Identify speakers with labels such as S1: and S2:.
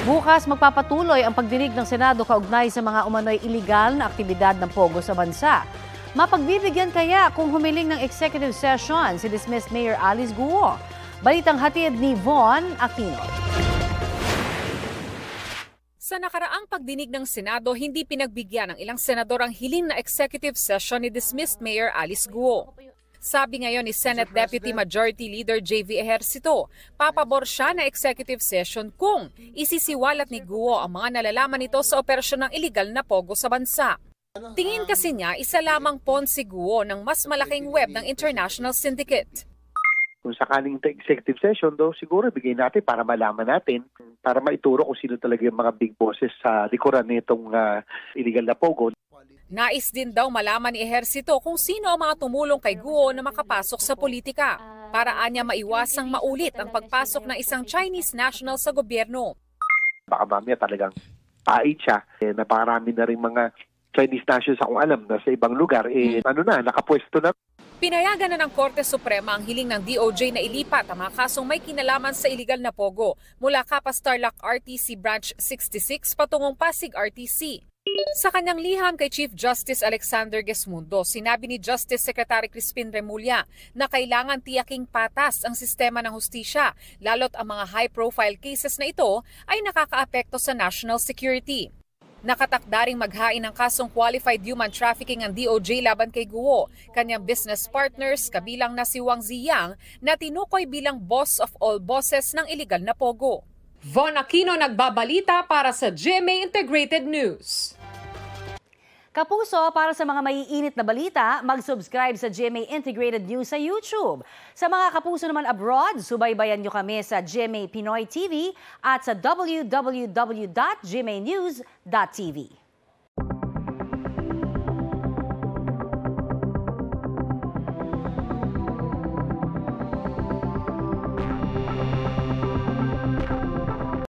S1: Bukas magpapatuloy ang pagdinig ng Senado kaugnay sa mga umano'y iligal na aktibidad ng Pogo sa bansa. Mapagbibigyan kaya kung humiling ng executive session si dismissed Mayor Alice Guo? Balitang hatid ni Von Aquino.
S2: Sa nakaraang pagdinig ng Senado, hindi pinagbigyan ng ilang senador ang hiling na executive session ni dismissed Mayor Alice Guo. Sabi ngayon ni Senate Deputy Majority Leader J.V. Ejercito, papabor siya na executive session kung isisiwalat ni Guo ang mga nalalaman nito sa operasyon ng iligal na Pogo sa bansa. Tingin kasi niya isa lamang pawn si Guo ng mas malaking web ng international syndicate.
S3: Kung sakaling executive session, siguro bigay natin para malaman natin, para maituro kung sino talaga yung mga big bosses sa likuran nitong illegal na Pogo.
S2: Nais din daw malaman ni Ejercito kung sino ang mga tumulong kay Guo na makapasok sa politika. Para anya maiwasang maulit ang pagpasok ng isang Chinese national sa gobyerno.
S3: Baka mamaya talagang pait siya. Napakarami na rin mga Chinese nationals akong alam na sa ibang lugar, nakapwesto na.
S2: Pinayagan na ng Korte Suprema ang hiling ng DOJ na ilipat ang mga kasong may kinalaman sa iligal na Pogo mula Capas Tarlac RTC Branch 66 patungong Pasig RTC. Sa kanyang liham kay Chief Justice Alexander Gesmundo, sinabi ni Justice Secretary Crispin Remulla na kailangan tiyaking patas ang sistema ng hustisya, lalo't ang mga high-profile cases na ito ay nakakaapekto sa national security. Nakatakdaring maghain ng kasong qualified human trafficking ang DOJ laban kay Guo, kanyang business partners kabilang na si Wang Ziyang na tinukoy bilang boss of all bosses ng iligal na Pogo. Von Aquino nagbabalita para sa GMA Integrated News.
S1: Kapuso, para sa mga maiinit na balita, mag-subscribe sa GMA Integrated News sa YouTube. Sa mga kapuso naman abroad, subaybayan nyo kami sa GMA Pinoy TV at sa www.gmanews.tv.